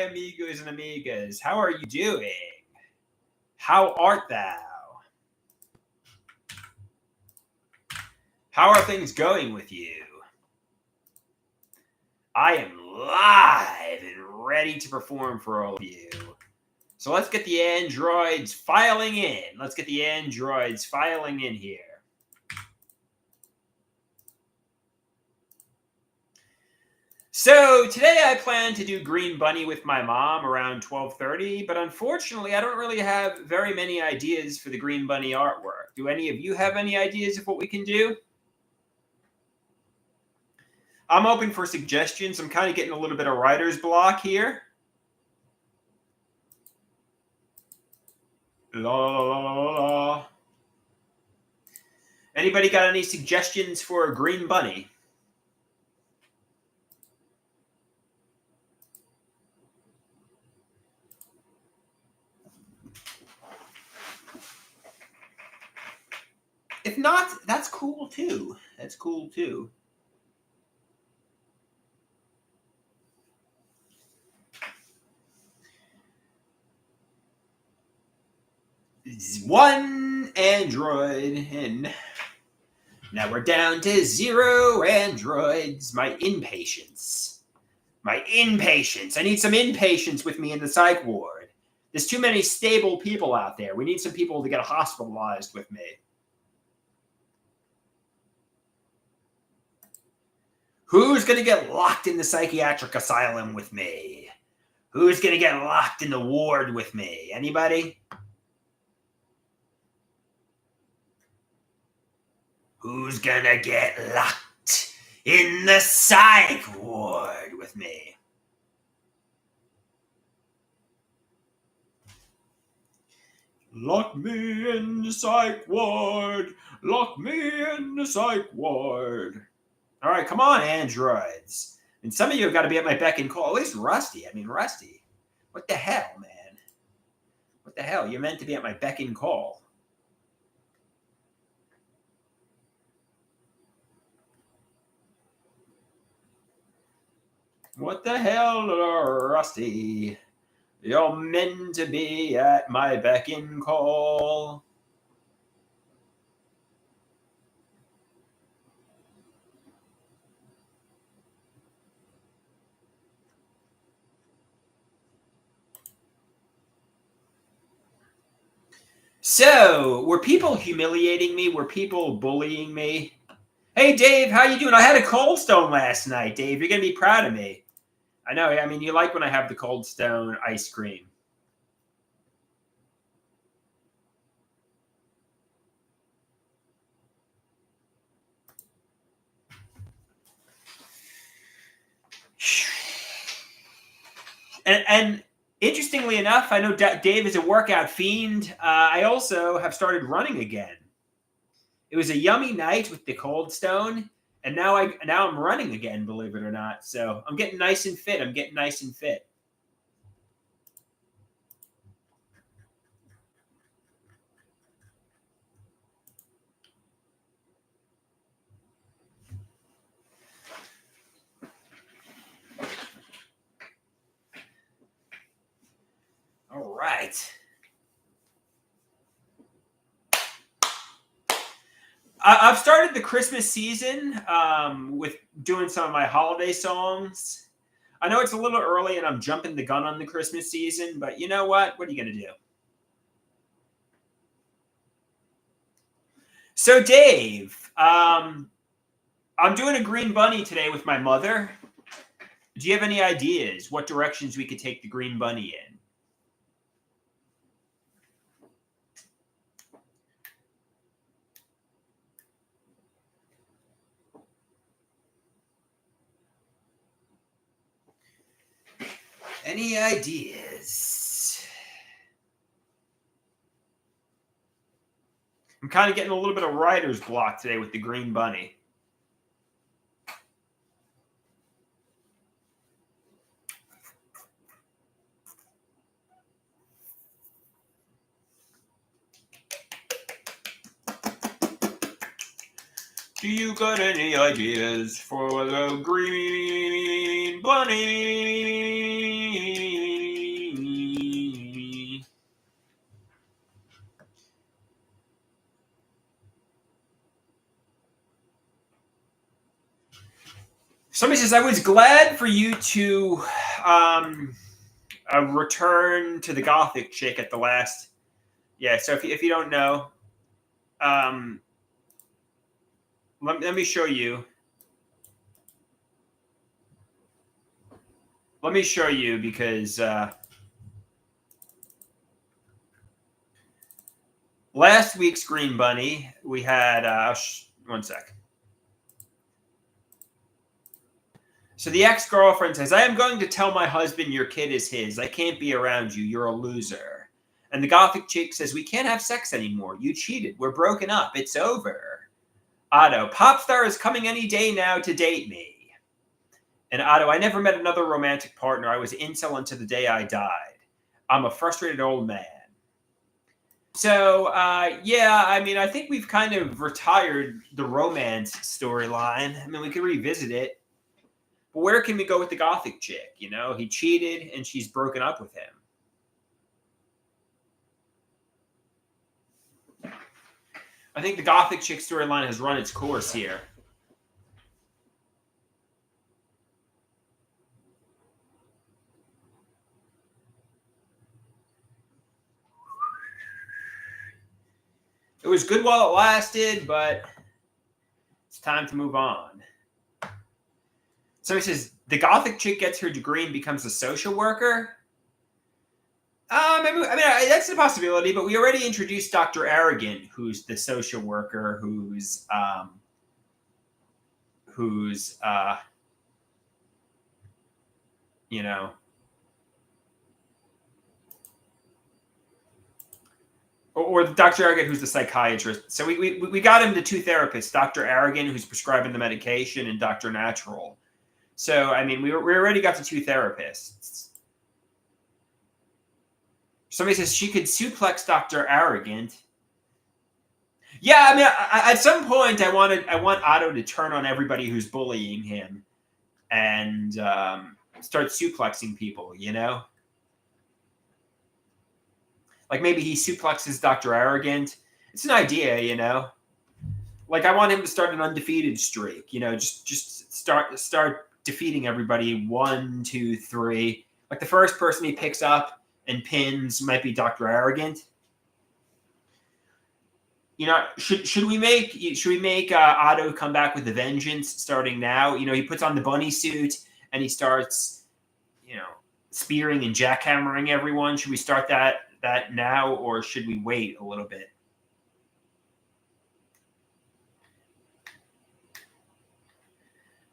amigos and amigas. How are you doing? How art thou? How are things going with you? I am live and ready to perform for all of you. So let's get the androids filing in. Let's get the androids filing in here. So today I plan to do Green Bunny with my mom around 12:30, but unfortunately I don't really have very many ideas for the Green Bunny artwork. Do any of you have any ideas of what we can do? I'm open for suggestions. I'm kind of getting a little bit of writer's block here. La, la, la, la, la. Anybody got any suggestions for a Green Bunny? If not, that's cool too. That's cool too. One android, and now we're down to 0 androids. My impatience. I need some impatience with me in the psych ward. There's too many stable people out there. We need some people to get hospitalized with me. Who's going to get locked in the psychiatric asylum with me? Who's going to get locked in the ward with me? Anybody? Who's going to get locked in the psych ward with me? Lock me in the psych ward. Lock me in the psych ward. All right, come on, androids. And some of you have got to be at my beck and call. At least Rusty. Rusty. What the hell, man? What the hell? You're meant to be at my beck and call. What the hell, Rusty? You're meant to be at my beck and call. So, were people humiliating me? Were people bullying me? Hey, Dave, how you doing? I had a Cold Stone last night, Dave. You're going to be proud of me. I know. You like when I have the Cold Stone ice cream. And interestingly enough, I know Dave is a workout fiend. I also have started running again. It was a yummy night with the Cold Stone, and now I'm running again, believe it or not. So I'm getting nice and fit. All right. I've started the Christmas season with doing some of my holiday songs. I know it's a little early and I'm jumping the gun on the Christmas season, but you know what? What are you going to do? So, Dave, I'm doing a Green Bunny today with my mother. Do you have any ideas what directions we could take the Green Bunny in? Any ideas? I'm kind of getting a little bit of writer's block today with the Green Bunny. Do you got any ideas for the Green Bunny? Somebody says, I was glad for you to return to the Gothic chick at the last. Yeah, so if you don't know, let me show you. Let me show you because last week's Green Bunny, we had, one sec. So the ex-girlfriend says, I am going to tell my husband your kid is his. I can't be around you. You're a loser. And the Gothic chick says, we can't have sex anymore. You cheated. We're broken up. It's over. Otto, Popstar is coming any day now to date me. And Otto, I never met another romantic partner. I was incel until the day I died. I'm a frustrated old man. So, yeah, I mean, I think we've kind of retired the romance storyline. I mean, we could revisit it. But where can we go with the Gothic chick? You know, he cheated and she's broken up with him. I think the Gothic chick storyline has run its course here. It was good while it lasted, but it's time to move on. Somebody says, the Gothic chick gets her degree and becomes a social worker? I mean, that's a possibility, but we already introduced Dr. Arrogant, who's the social worker, who's you know, or Dr. Arrogant, who's the psychiatrist. So we got him to two therapists, Dr. Arrogant, who's prescribing the medication, and Dr. Natural. So, I mean, we already got to two therapists. Somebody says she could suplex Dr. Arrogant. Yeah, I mean, at some point, I want Otto to turn on everybody who's bullying him and start suplexing people, you know? Like maybe he suplexes Dr. Arrogant. It's an idea, you know? Like I want him to start an undefeated streak, you know, just start defeating everybody 1, 2, 3. Like the first person he picks up and pins might be Dr. Arrogant. You know, should we make Otto come back with a vengeance starting now? You know, he puts on the bunny suit and he starts, you know, spearing and jackhammering everyone. Should we start that now, or should we wait a little bit?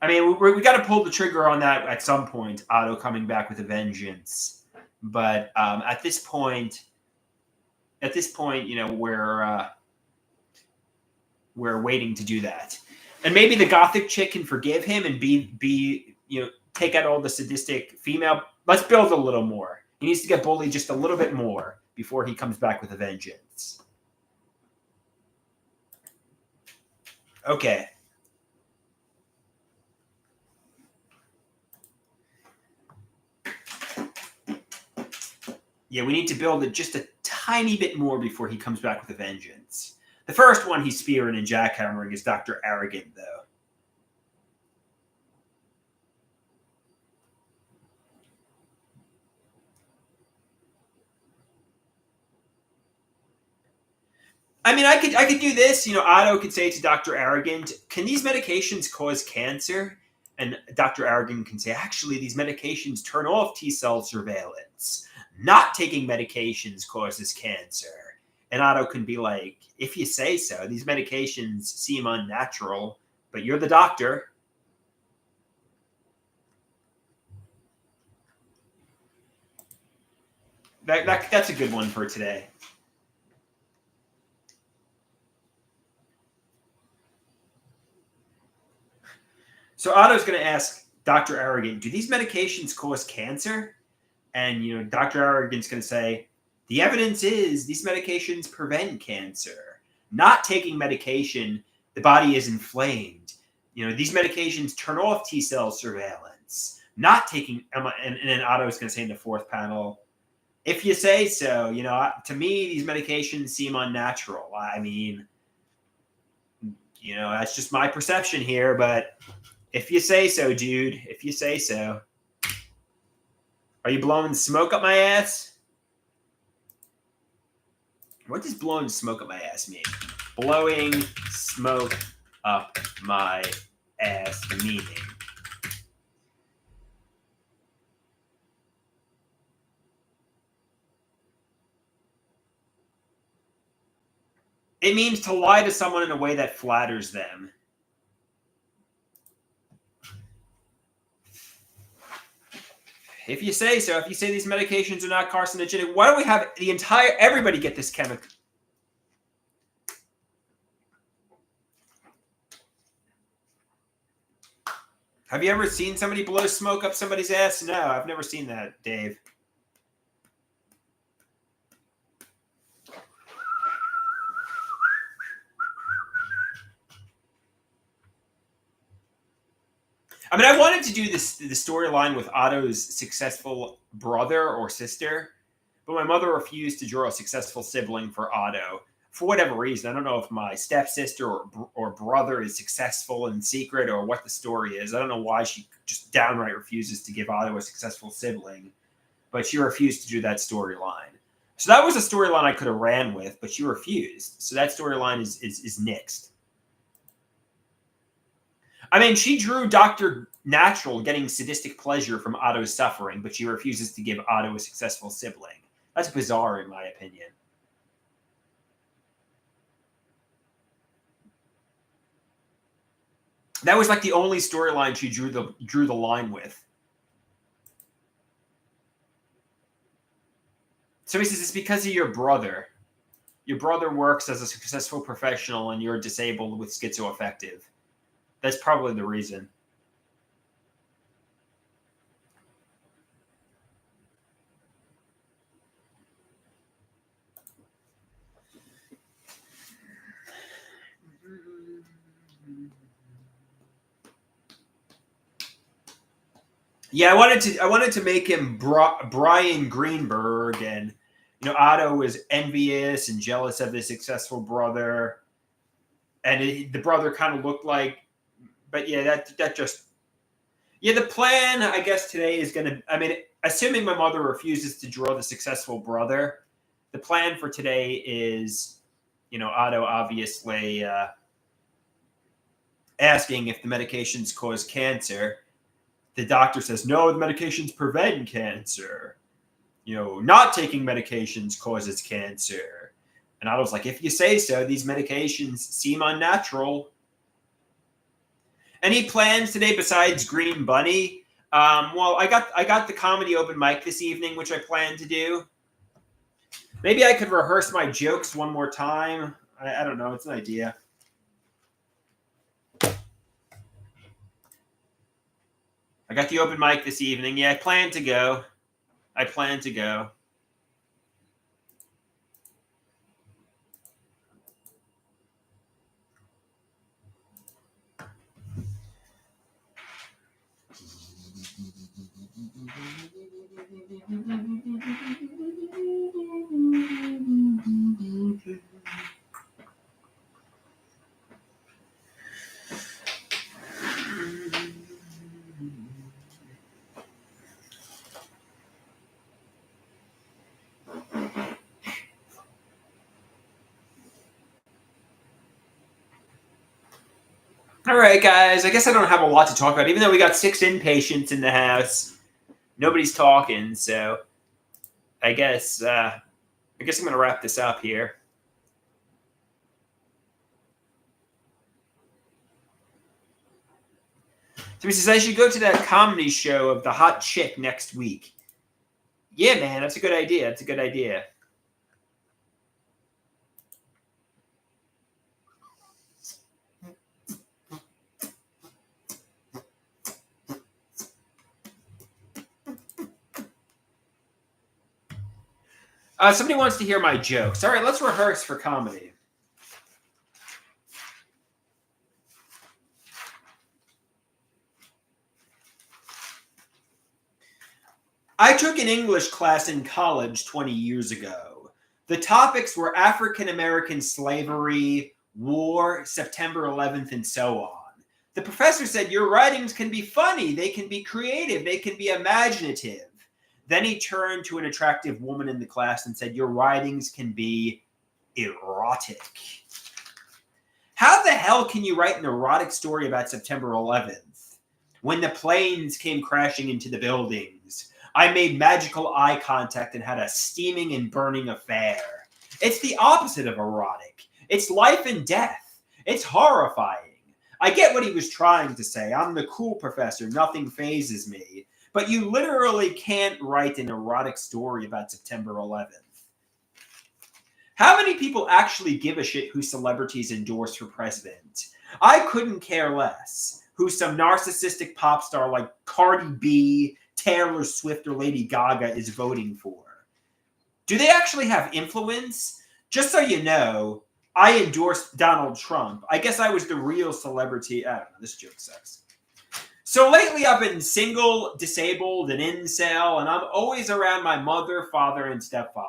I mean, we got to pull the trigger on that at some point. Otto coming back with a vengeance, but at this point, you know, we're waiting to do that, and maybe the Gothic chick can forgive him and be you know, take out all the sadistic female. Let's build a little more. He needs to get bullied just a little bit more before he comes back with a vengeance. Okay. Yeah, we need to build it just a tiny bit more before he comes back with a vengeance. The first one he's spearing and jackhammering is Dr. Arrogant, though. I mean, I could do this. You know, Otto could say to Dr. Arrogant, can these medications cause cancer? And Dr. Arrogant can say, actually, these medications turn off T-cell surveillance. Not taking medications causes cancer. And Otto can be like, if you say so, these medications seem unnatural, but you're the doctor. That's a good one for today. So Otto's going to ask Dr. Arrogant, do these medications cause cancer? And, you know, Dr. Arrogant's going to say, the evidence is these medications prevent cancer. Not taking medication, the body is inflamed. You know, these medications turn off T-cell surveillance. Not taking, and then Otto's going to say in the fourth panel, if you say so, you know, to me, these medications seem unnatural. I mean, you know, that's just my perception here, but If you say so, dude. If you say so. Are you blowing smoke up my ass? What does blowing smoke up my ass mean? Blowing smoke up my ass meaning. It means to lie to someone in a way that flatters them. If you say so, if you say these medications are not carcinogenic, why don't we have everybody get this chemical? Have you ever seen somebody blow smoke up somebody's ass? No, I've never seen that, Dave. I mean, I wanted to do the storyline with Otto's successful brother or sister, but my mother refused to draw a successful sibling for Otto for whatever reason. I don't know if my stepsister or brother is successful in secret or what the story is. I don't know why she just downright refuses to give Otto a successful sibling, but she refused to do that storyline. So that was a storyline I could have ran with, but she refused. So that storyline is nixed. I mean, she drew Dr. Natural getting sadistic pleasure from Otto's suffering, but she refuses to give Otto a successful sibling. That's bizarre, in my opinion. That was like the only storyline she drew the line with. So he says it's because of your brother. Your brother works as a successful professional and you're disabled with schizoaffective. That's probably the reason. Yeah, I wanted to make him Brian Greenberg, and Otto was envious and jealous of his successful brother, and the brother kind of looked like, but yeah, that just the plan I guess today is gonna. I mean, assuming my mother refuses to draw the successful brother, the plan for today is, Otto obviously asking if the medications cause cancer. The doctor says, no, the medications prevent cancer. Not taking medications causes cancer. And I was like, if you say so, these medications seem unnatural. Any plans today besides Green Bunny? Well, I got the comedy open mic this evening, which I plan to do. Maybe I could rehearse my jokes one more time. I don't know. It's an idea. I got the open mic this evening. Yeah, I plan to go. All right, guys. I guess I don't have a lot to talk about, even though we got 6 inpatients in the house. Nobody's talking, so I guess I'm going to wrap this up here. So he says I should go to that comedy show of the hot chick next week. Yeah, man, that's a good idea. Somebody wants to hear my jokes. All right, let's rehearse for comedy. I took an English class in college 20 years ago. The topics were African American slavery, war, September 11th, and so on. The professor said, your writings can be funny, they can be creative, they can be imaginative. Then he turned to an attractive woman in the class and said, your writings can be erotic. How the hell can you write an erotic story about September 11th? When the planes came crashing into the buildings, I made magical eye contact and had a steaming and burning affair. It's the opposite of erotic. It's life and death. It's horrifying. I get what he was trying to say. I'm the cool professor. Nothing phases me. But you literally can't write an erotic story about September 11th. How many people actually give a shit who celebrities endorse for president? I couldn't care less who some narcissistic pop star like Cardi B, Taylor Swift, or Lady Gaga is voting for. Do they actually have influence? Just so you know, I endorsed Donald Trump. I guess I was the real celebrity. I don't know, this joke sucks. So lately I've been single, disabled, and incel, and I'm always around my mother, father, and stepfather.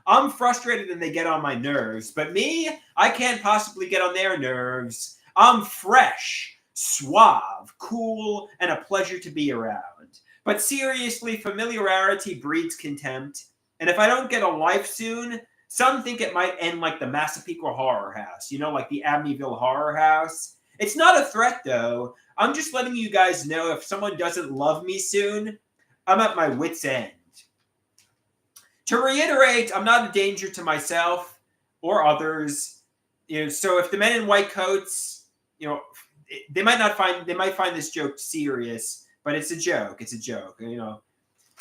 I'm frustrated and they get on my nerves, but me, I can't possibly get on their nerves. I'm fresh, suave, cool, and a pleasure to be around. But seriously, familiarity breeds contempt, and if I don't get a life soon, some think it might end like the Massapequa Horror House, you know, like the Amityville Horror House. It's not a threat, though. I'm just letting you guys know if someone doesn't love me soon, I'm at my wit's end. To reiterate, I'm not a danger to myself or others. So if the men in white coats, they might find this joke serious, but it's a joke. It's a joke,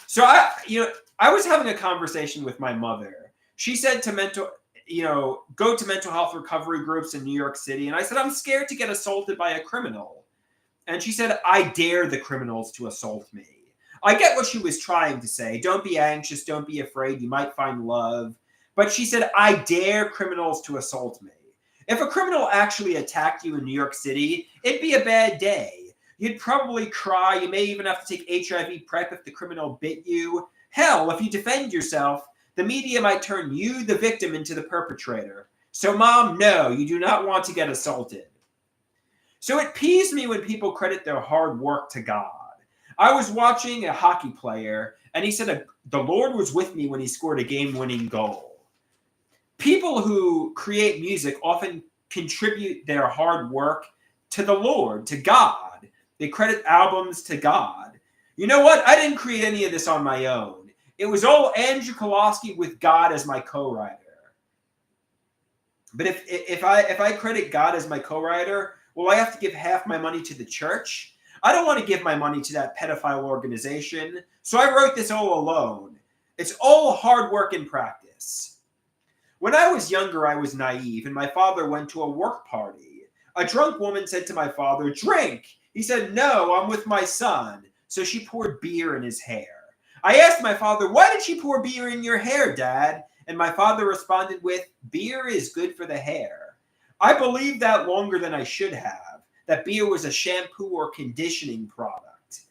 So I was having a conversation with my mother. She said to go to mental health recovery groups in New York City, and I said I'm scared to get assaulted by a criminal. And she said, I dare the criminals to assault me. I get what she was trying to say. Don't be anxious. Don't be afraid. You might find love. But she said, I dare criminals to assault me. If a criminal actually attacked you in New York City, it'd be a bad day. You'd probably cry. You may even have to take HIV PrEP if the criminal bit you. Hell, if you defend yourself, the media might turn you, the victim, into the perpetrator. So, Mom, no, you do not want to get assaulted. So it peeves me when people credit their hard work to God. I was watching a hockey player, and he said the Lord was with me when he scored a game-winning goal. People who create music often contribute their hard work to the Lord, to God. They credit albums to God. You know what? I didn't create any of this on my own. It was all Andrew Koloski with God as my co-writer. But if I credit God as my co-writer, will I have to give half my money to the church? I don't want to give my money to that pedophile organization, so I wrote this all alone. It's all hard work and practice. When I was younger, I was naive, and my father went to a work party. A drunk woman said to my father, drink. He said, no, I'm with my son. So she poured beer in his hair. I asked my father, why did she pour beer in your hair, Dad? And my father responded with, beer is good for the hair. I believed that longer than I should have. That beer was a shampoo or conditioning product.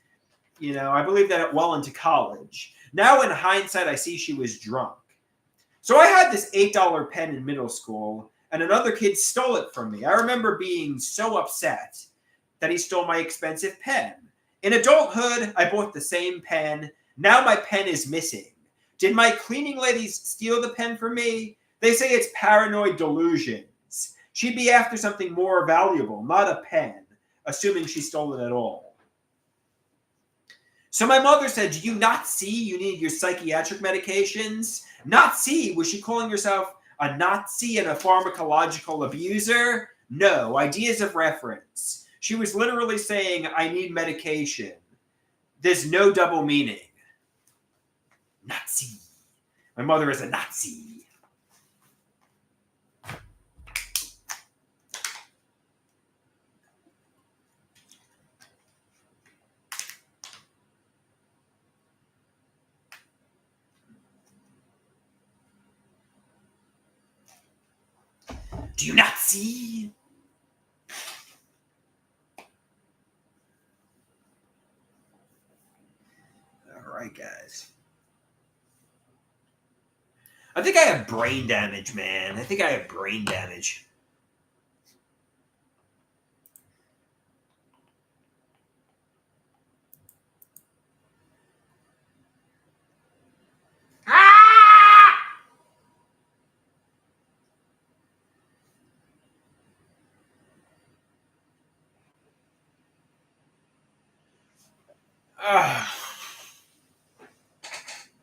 I believed that well into college. Now in hindsight, I see she was drunk. So I had this $8 pen in middle school, and another kid stole it from me. I remember being so upset that he stole my expensive pen. In adulthood, I bought the same pen. Now my pen is missing. Did my cleaning ladies steal the pen from me? They say it's paranoid delusion. She'd be after something more valuable, not a pen, assuming she stole it at all. So my mother said, do you not see you need your psychiatric medications? Not see? Was she calling herself a Nazi and a pharmacological abuser? No, ideas of reference. She was literally saying, I need medication. There's no double meaning. Nazi. My mother is a Nazi. Do you not see? All right, guys. I think I have brain damage, man. I think I have brain damage.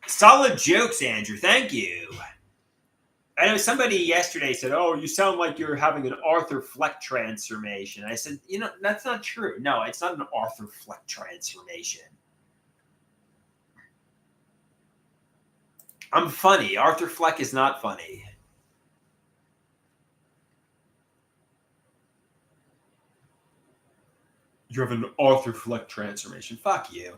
Solid jokes, Andrew. Thank you. I know somebody yesterday said, "Oh, you sound like you're having an Arthur Fleck transformation." I said, that's not true. No, it's not an Arthur Fleck transformation. I'm funny. Arthur Fleck is not funny. You have an Arthur Fleck transformation. Fuck you.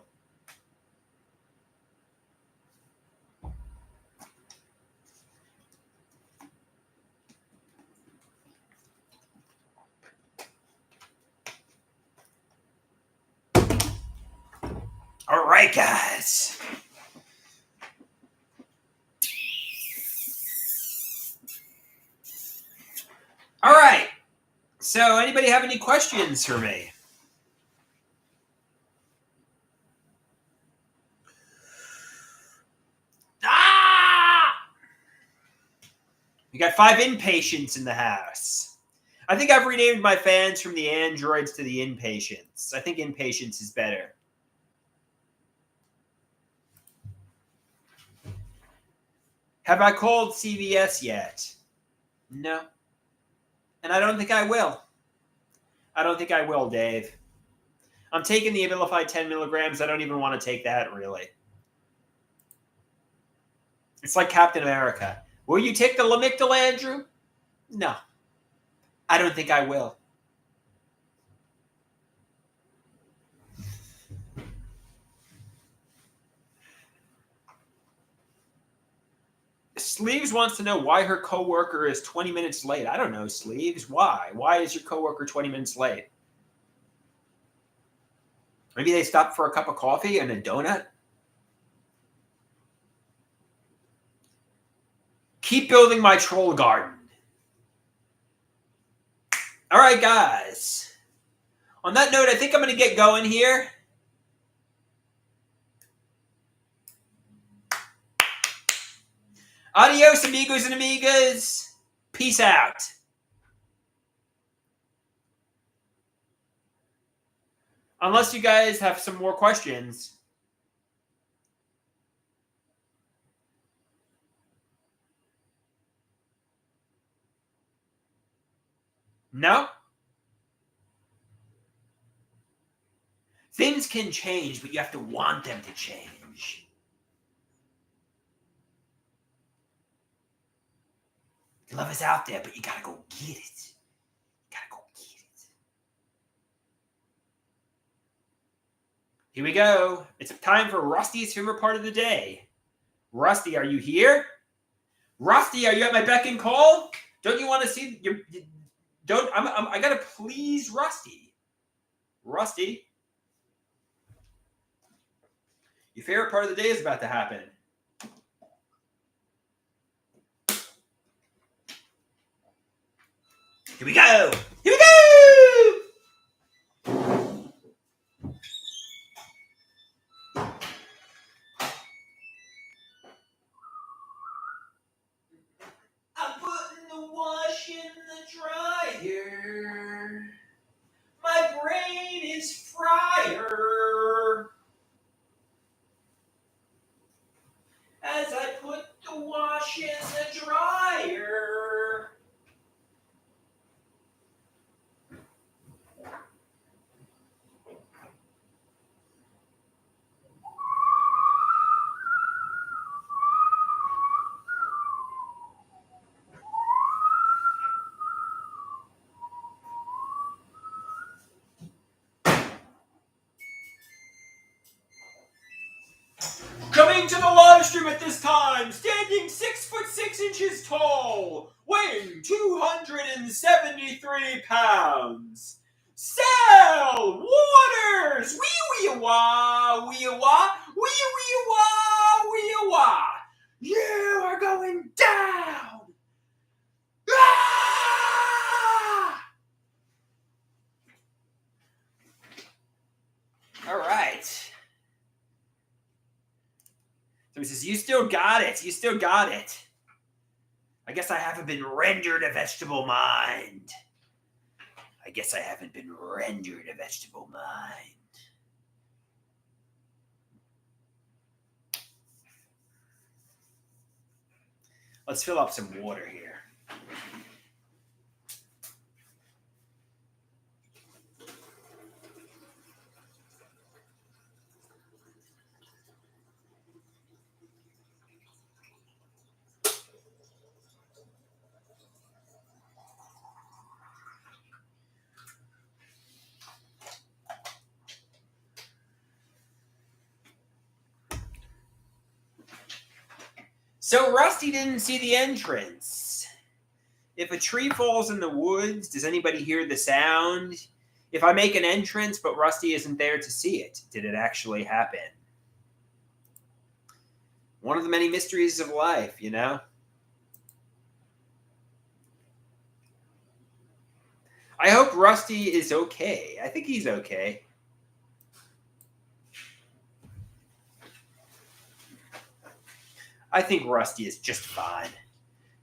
All right, guys. All right. So, anybody have any questions for me? We got 5 inpatients in the house. I think I've renamed my fans from the androids to the inpatients. I think inpatients is better. Have I called CVS yet? No. And I don't think I will. I don't think I will, Dave. I'm taking the Abilify 10 milligrams. I don't even want to take that, really. It's like Captain America. Will you take the Lamictal, Andrew? No. I don't think I will. Sleeves wants to know why her coworker is 20 minutes late. I don't know, Sleeves. Why? Why is your coworker 20 minutes late? Maybe they stopped for a cup of coffee and a donut? Keep building my troll garden. All right, guys. On that note, I think I'm going to get going here. Adios, amigos and amigas. Peace out. Unless you guys have some more questions. No? Things can change, but you have to want them to change. Love is out there, but you gotta go get it. You gotta go get it. Here we go. It's time for Rusty's favorite part of the day. Rusty, are you here? Rusty, are you at my beck and call? Don't you want to see your? I gotta please Rusty. Rusty, your favorite part of the day is about to happen. Here we go. Here we go. I'm putting the wash in the dryer. My brain is fryer. As I put the wash in the dryer. Coming to the live stream at this time, standing 6'6" tall, weighing 273 pounds. Sal Waters! Wee wee wah, wee wah, wee wee wah, wee wah. You are going down! Ah! All right. So he says, you still got it. You still got it. I guess I haven't been rendered a vegetable mind. I guess I haven't been rendered a vegetable mind. Let's fill up some water here. So Rusty didn't see the entrance. If a tree falls in the woods, does anybody hear the sound? If I make an entrance but Rusty isn't there to see it, did it actually happen? One of the many mysteries of life, you know? I hope Rusty is okay. I think he's okay. I think Rusty is just fine.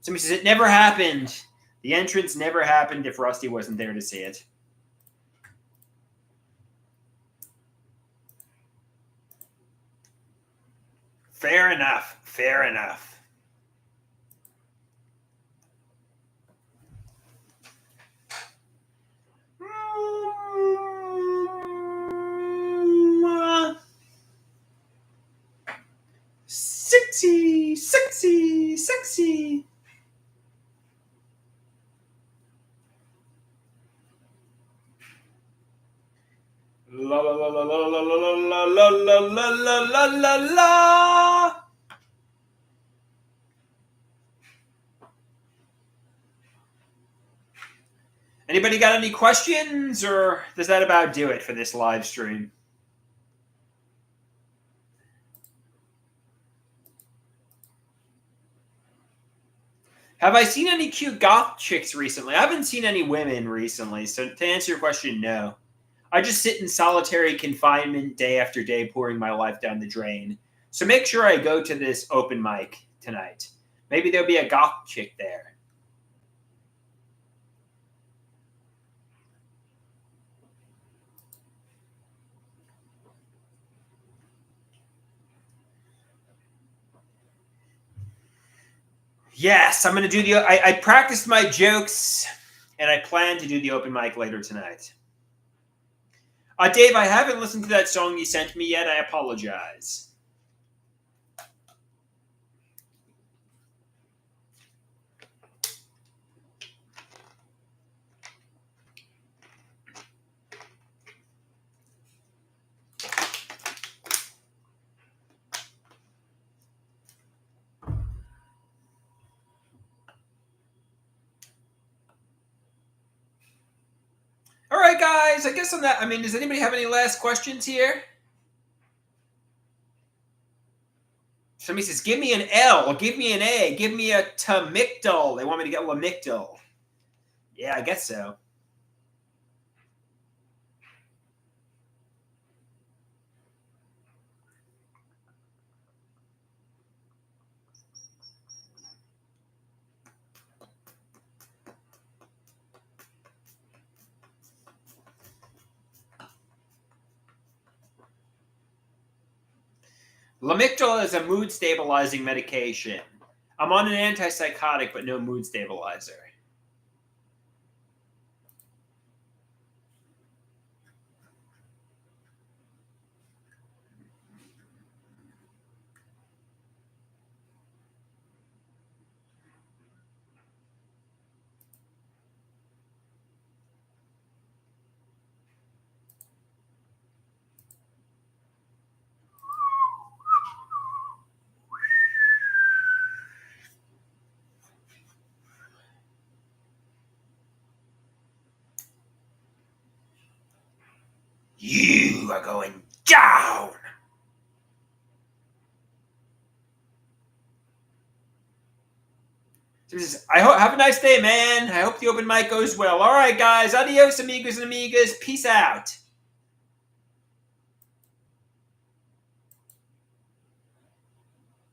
Somebody says it never happened. The entrance never happened if Rusty wasn't there to see it. Fair enough. Fair enough. Sexy, sexy, sexy. La la la la la la la la la la la la la. Anybody got any questions, or does that about do it for this live stream? Have I seen any cute goth chicks recently? I haven't seen any women recently, so to answer your question, no. I just sit in solitary confinement day after day, pouring my life down the drain. So make sure I go to this open mic tonight. Maybe there'll be a goth chick there. Yes, I'm going to do the... I practiced my jokes, and I plan to do the open mic later tonight. Dave, I haven't listened to that song you sent me yet. I apologize. All right, guys. I guess on that, does anybody have any last questions here? Somebody says, give me an L, give me an A, give me a Tamictal. They want me to get Lamictal. Yeah, I guess so. Lamictal is a mood stabilizing medication. I'm on an antipsychotic, but no mood stabilizer. You are going down. I hope have a nice day, man. I hope the open mic goes well. All right, guys. Adios, amigos and amigas. Peace out.